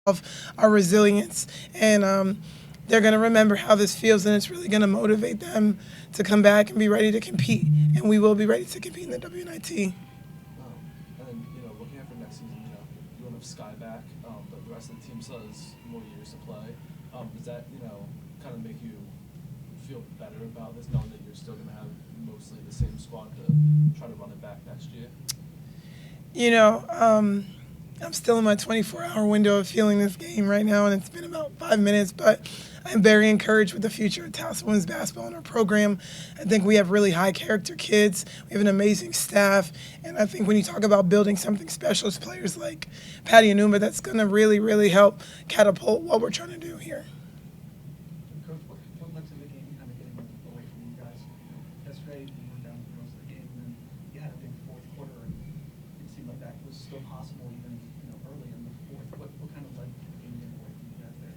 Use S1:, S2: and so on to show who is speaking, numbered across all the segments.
S1: of our resilience. And they're going to remember how this feels, and it's really going to motivate them to come back and be ready to compete. And we will be ready to compete in the WNIT.
S2: And then, looking at for next season, you won't have Sky back, but the rest of the team still has more years to play. Does that, kind of make you feel better about this, knowing that you're still going to have mostly the same squad to try to run it back next year?
S1: I'm still in my 24-hour window of feeling this game right now, and it's been about 5 minutes, but I'm very encouraged with the future of Towson women's basketball in our program. I think we have really high-character kids. We have an amazing staff, and I think when you talk about building something special, it's players like Patty Anuma that's going to really, really help catapult what we're trying to do here.
S3: Coach, what led to the game kind of getting away from you guys? Yesterday, you were down for most of the game, and then you had a big fourth quarter, and it seemed like that was still possible even early in the fourth. What kind of led to the game getting away from you guys there?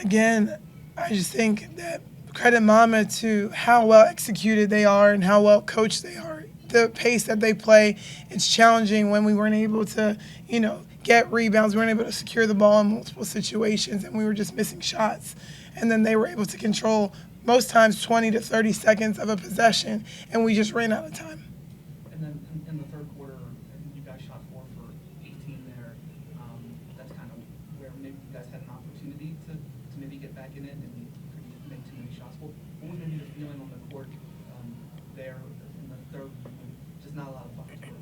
S1: Again, I just think that credit Monmouth to how well executed they are and how well coached they are. The pace that they play, it's challenging when we weren't able to, get rebounds. We weren't able to secure the ball in multiple situations, and we were just missing shots. And then they were able to control most times 20 to 30 seconds of a possession, and we just ran out of time.
S3: And then in the third quarter, you guys shot 4 for 18 there. That's kind of where maybe you guys had an opportunity to maybe get back in it, and you couldn't make too many shots. What was maybe the feeling on the court there in the third? Just not a lot of buckets were.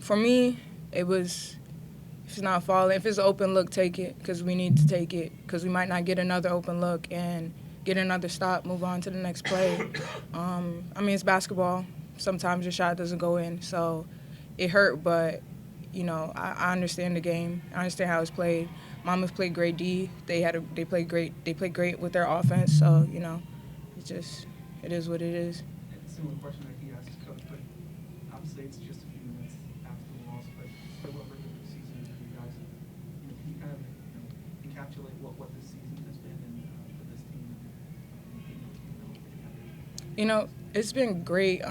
S4: For me, it was, if it's not falling, if it's an open look, take it, because we need to take it, because we might not get another open look and get another stop, move on to the next play. It's basketball. Sometimes your shot doesn't go in, so it hurt, but, I understand the game. I understand how it's played. Monmouth played great D. They played great. They played great with their offense, so, it is what it is.
S3: Similar question that he asked Coach, but obviously it's just a few minutes after the loss, but what regular season for you guys? Can you kind of encapsulate what this season has been and for this team?
S4: It's been great.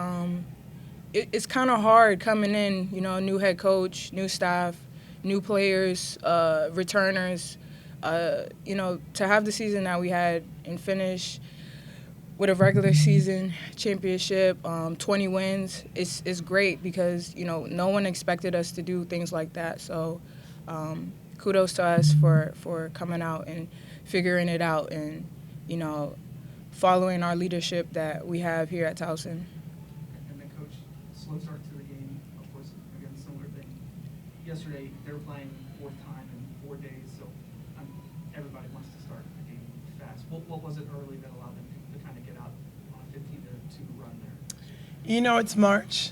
S4: It's kind of hard coming in, new head coach, new staff, new players, returners. To have the season that we had and finish with a regular season championship, 20 wins, it's great because, no one expected us to do things like that. So kudos to us for coming out and figuring it out and, following our leadership that we have here at Towson.
S3: And then, Coach, slow start to the game, of course, again, similar thing. Yesterday, they were playing fourth time in 4 days, so everybody wants to start the game fast. What was it early that allowed them to kind of get out on a 15-2 run there?
S1: It's March,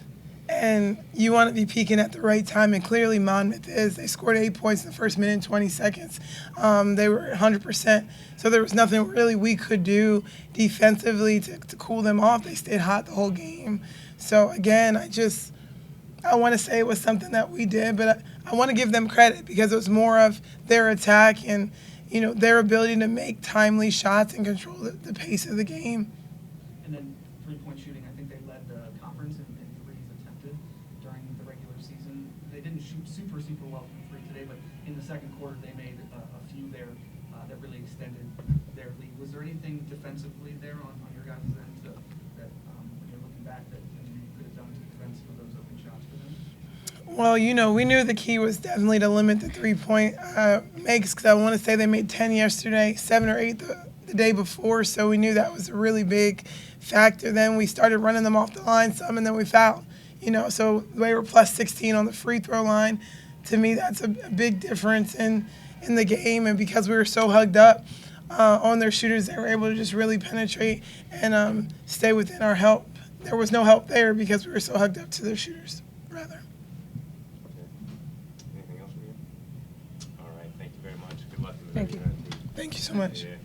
S1: and you want to be peaking at the right time, and clearly Monmouth is. They scored 8 points in the first minute and 20 seconds. They were 100%, so there was nothing really we could do defensively to cool them off. They stayed hot the whole game. So, again, I want to say it was something that we did, but I want to give them credit because it was more of their attack and, their ability to make timely shots and control the pace of the game.
S3: And then three-point shooting, I think they led the conference in threes attempted during the regular season. They didn't shoot super well from three today, but in the second quarter they made a few there that really extended their lead. Was there anything defensively there on your guys' end that when you're looking back that you could have done to prevent some of those open shots for them?
S1: Well, we knew the key was definitely to limit the three-point makes, because I want to say they made 10 yesterday, 7 or 8 the day before, so we knew that was a really big factor. Then we started running them off the line some, and then we fouled. So they were plus 16 on the free throw line. To me, that's a big difference in the game, and because we were so hugged up on their shooters, they were able to just really penetrate and stay within our help. There was no help there because we were so hugged up to their shooters, rather.
S5: Anything else from you? All right, thank you very much. Good luck.
S4: Thank you.
S1: Thank you so much.
S5: Yeah.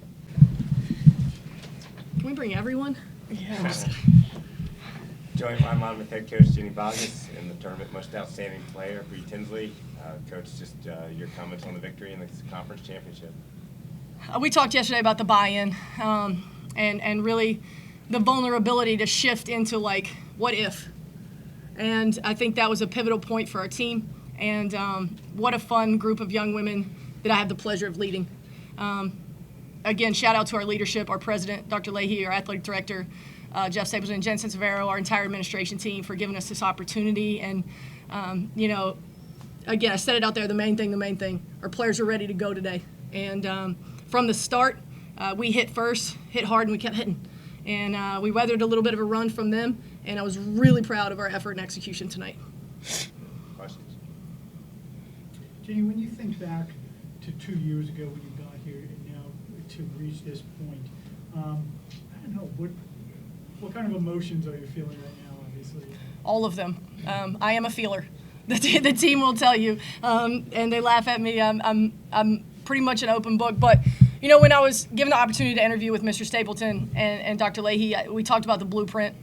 S6: Can we bring everyone?
S1: Yeah.
S5: Joined by Monmouth head coach Jenny Bogus and the tournament most outstanding player, Bree Tinsley. Coach, just your comments on the victory in the conference championship.
S6: We talked yesterday about the buy-in and really the vulnerability to shift into, what if? And I think that was a pivotal point for our team. And what a fun group of young women that I have the pleasure of leading. Again, shout out to our leadership, our president, Dr. Leahy, our athletic director, Jeff Stapleton, Jensen Severo, our entire administration team for giving us this opportunity. And, again, I said it out there, the main thing, our players are ready to go today. And from the start, we hit first, hit hard, and we kept hitting. And we weathered a little bit of a run from them, and I was really proud of our effort and execution tonight.
S5: Questions?
S7: Jenny, when you think back to 2 years ago when you got here and now to reach this point, I don't know, what kind of emotions are you feeling right now, obviously?
S6: All of them. I am a feeler. The team will tell you, and they laugh at me. I'm pretty much an open book. But, when I was given the opportunity to interview with Mr. Stapleton and Dr. Leahy, we talked about the blueprint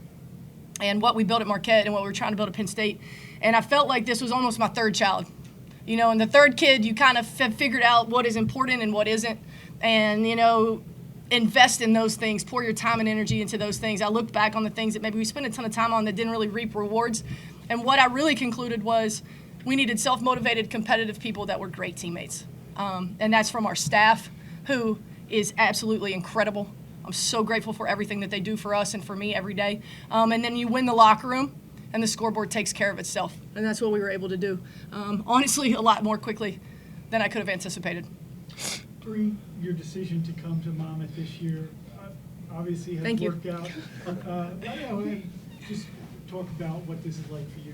S6: and what we built at Marquette and what we were trying to build at Penn State. And I felt like this was almost my third child. And the third kid, you kind of figured out what is important and what isn't. And, invest in those things, pour your time and energy into those things. I looked back on the things that maybe we spent a ton of time on that didn't really reap rewards. And what I really concluded was we needed self-motivated, competitive people that were great teammates. And that's from our staff, who is absolutely incredible. I'm so grateful for everything that they do for us and for me every day. And then you win the locker room, and the scoreboard takes care of itself. And that's what we were able to do. Honestly, a lot more quickly than I could have anticipated.
S7: Bree, your decision to come to Monmouth this year obviously has worked out. Just talk about what this is like for you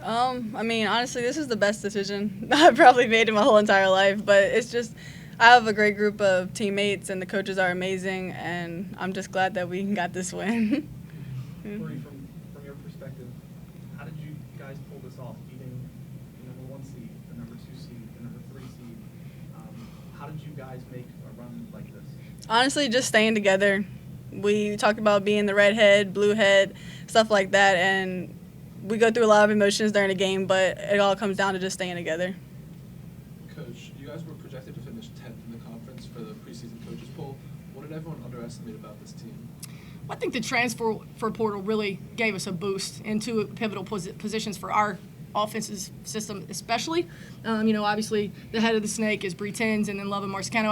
S7: now.
S8: Honestly, this is the best decision I've probably made in my whole entire life, but it's just, I have a great group of teammates and the coaches are amazing, and I'm just glad that we got this win.
S3: Bree, from your perspective, how did you guys pull this off, beating the number 1 seed, the number 2 seed, the number 3 seed? How did you guys make a run like this?
S8: Honestly, just staying together. We talked about being the redhead, blue head, stuff like that, and we go through a lot of emotions during the game, but it all comes down to just staying together.
S2: Coach, you guys were projected to finish 10th in the conference for the preseason coaches poll. What did everyone underestimate about this team?
S6: I think the transfer portal really gave us a boost into pivotal positions for our offensive system, especially. Obviously the head of the snake is Bree Tins, and then Love and Marsicano.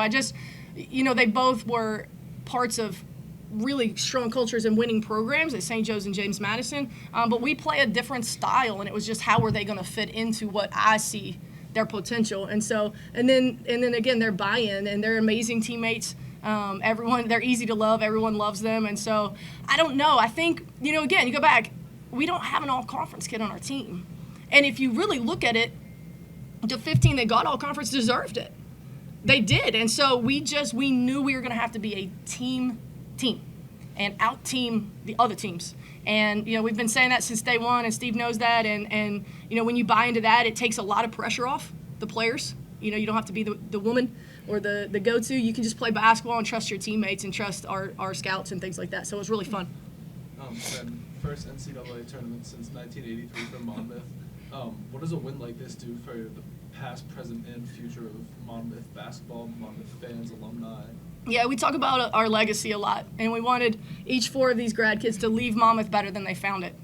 S6: They both were parts of really strong cultures and winning programs at St. Joe's and James Madison. But we play a different style, and it was just how are they going to fit into what I see their potential. And then again, their buy-in, and they're amazing teammates. They're easy to love. Everyone loves them. And so I don't know. I think, again, you go back, we don't have an all-conference kid on our team. And if you really look at it, the 15 that got all-conference deserved it. They did. And so we knew we were going to have to be a team and out-team the other teams. And, we've been saying that since day one, and Steve knows that. And when you buy into that, it takes a lot of pressure off the players. You don't have to be the woman or the go-to. You can just play basketball and trust your teammates and trust our scouts and things like that. So it was really fun.
S2: Ben, first NCAA tournament since 1983 for Monmouth. What does a win like this do for the past, present, and future of Monmouth basketball, Monmouth fans, alumni?
S6: Yeah, we talk about our legacy a lot, and we wanted each 4 of these grad kids to leave Monmouth better than they found it.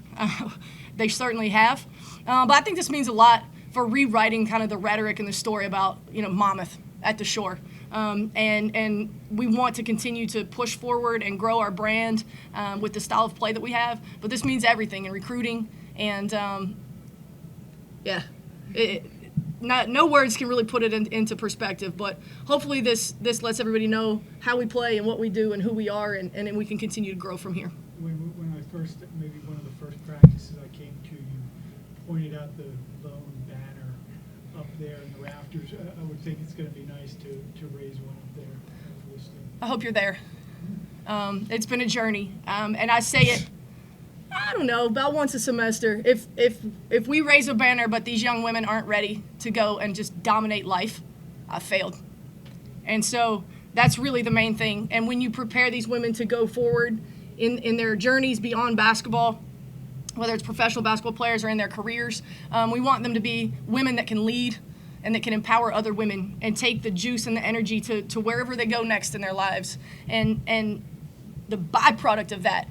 S6: They certainly have. But I think this means a lot for rewriting kind of the rhetoric and the story about, Monmouth at the Shore. And we want to continue to push forward and grow our brand with the style of play that we have. But this means everything in recruiting, and no words can really put it into perspective, but hopefully this lets everybody know how we play and what we do and who we are, and then we can continue to grow from here.
S7: When I first, maybe one of the first practices I came to, you pointed out the lone banner up there in the rafters. I would think it's going to be nice to raise one up there.
S6: I hope you're there. It's been a journey, and I say it, I don't know, about once a semester. If we raise a banner but these young women aren't ready to go and just dominate life, I failed. And so that's really the main thing. And when you prepare these women to go forward in their journeys beyond basketball, whether it's professional basketball players or in their careers, we want them to be women that can lead and that can empower other women and take the juice and the energy to wherever they go next in their lives. And the byproduct of that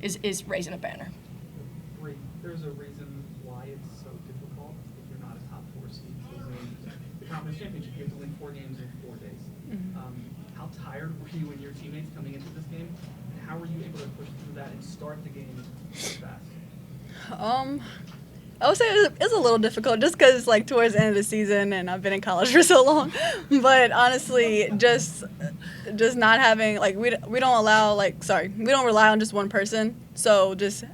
S6: is raising a banner.
S3: Bree, there's a reason why it's so difficult if you're not a top 4 the conference championship. You have to win 4 games in 4 days. How tired were you and your teammates coming into this game? And how were you able to push through that and start the game so fast?
S8: I would say it's a little difficult just because, like, towards the end of the season and I've been in college for so long. But honestly, just not having, like, we don't rely on just one person. So just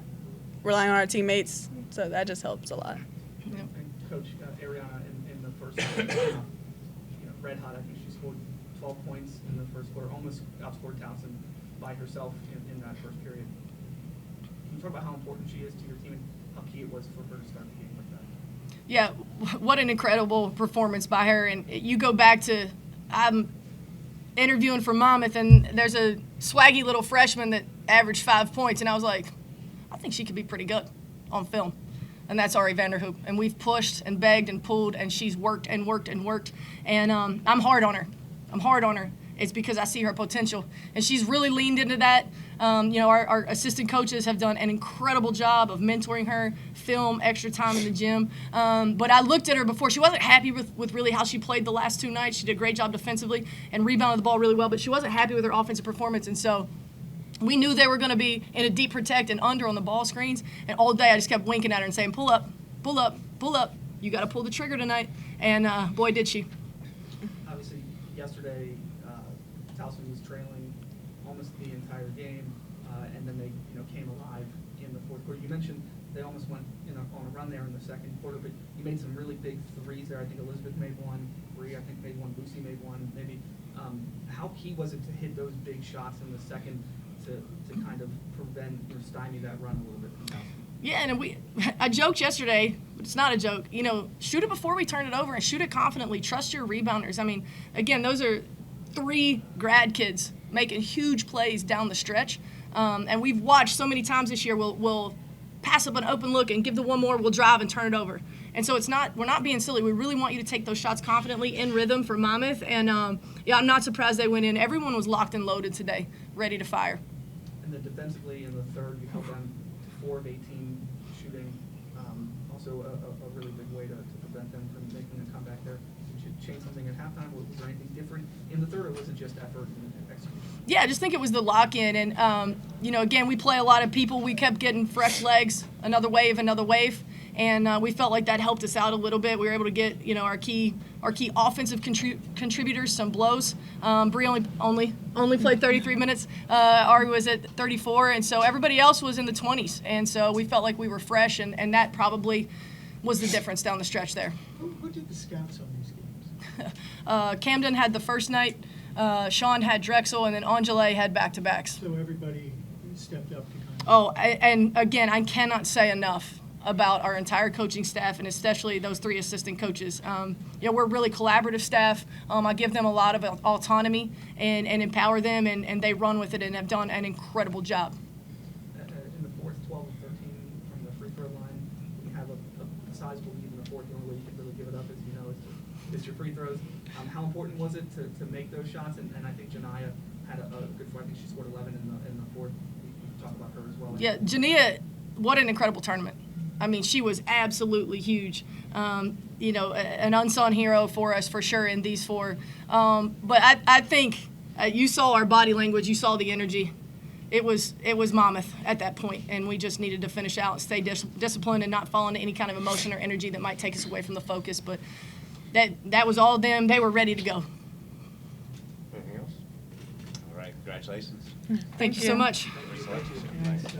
S8: relying on our teammates. So that just helps a lot.
S3: And Coach Ariana in the first quarter, red hot. I think she scored 12 points in the first quarter, almost outscored Towson by herself in that first period. Can you talk about how important she is to your team and how key it was for her to start the game like that?
S6: Yeah, what an incredible performance by her. And you go back to, I'm interviewing for Monmouth, and there's a swaggy little freshman that averaged 5 points, and I was like, I think she could be pretty good on film. And that's Ari Vanderhoop. And we've pushed and begged and pulled, and she's worked and worked and worked. And I'm hard on her. It's because I see her potential. And she's really leaned into that. Our assistant coaches have done an incredible job of mentoring her, film, extra time in the gym. But I looked at her before. She wasn't happy with really how she played the last 2 nights. She did a great job defensively and rebounded the ball really well, but she wasn't happy with her offensive performance. And so we knew they were going to be in a deep protect and under on the ball screens. And all day I just kept winking at her and saying, pull up, pull up, pull up. You got to pull the trigger tonight. And boy, did she.
S3: Obviously, yesterday, Towson was trailing almost the entire game, and then they came alive in the fourth quarter. You mentioned they almost went on a run there in the second quarter, but you made some really big threes there. I think Elizabeth made one, Bree I think made one, Lucy made one, maybe. How key was it to hit those big shots in the second to kind of prevent or stymie that run a little bit from Towson?
S6: Yeah, and I joked yesterday, but it's not a joke. Shoot it before we turn it over and shoot it confidently. Trust your rebounders. I mean, again, those are 3 grad kids making huge plays down the stretch. And we've watched so many times this year, we'll pass up an open look and give the one more, we'll drive and turn it over. And so we're not being silly. We really want you to take those shots confidently in rhythm for Monmouth. And I'm not surprised they went in. Everyone was locked and loaded today, ready to fire.
S3: And then defensively in the third, you held them to 4 of 18 shooting. Also a really big way to prevent them from making a comeback there. Did you change something at halftime? Was there anything different in the third, or was it just effort and execution?
S6: Yeah, I just think it was the lock-in. And, again, we play a lot of people. We kept getting fresh legs, another wave. And we felt like that helped us out a little bit. We were able to get, our key offensive contributors some blows. Bree only played 33 minutes. Ari was at 34. And so everybody else was in the 20s. And so we felt like we were fresh, and that probably was the difference down the stretch there.
S7: Who did the scouts on these games?
S6: Camden had the first night. Sean had Drexel, and then Angela had back-to-backs.
S7: So everybody stepped up to kind of...
S6: Oh, and again, I cannot say enough about our entire coaching staff, and especially those 3 assistant coaches. We're a really collaborative staff. I give them a lot of autonomy and empower them, and they run with it and have done an incredible job.
S3: In the fourth, 12 of 13 from the free throw line, when you have a sizable lead in the fourth, the only way you can really give it up is your free throws. How important was it to make those shots? And I think Janiyah had a good four. I think she scored 11 in the fourth. We can talk about her as well.
S6: Yeah, Janiyah, what an incredible tournament. I mean, she was absolutely huge. An unsung hero for us for sure in these 4. But I think you saw our body language. You saw the energy. It was Monmouth at that point, and we just needed to finish out and stay disciplined and not fall into any kind of emotion or energy that might take us away from the focus. But that was all them. They were ready to go.
S5: Anything else? All right, congratulations.
S6: Thank you so much.
S5: Congratulations.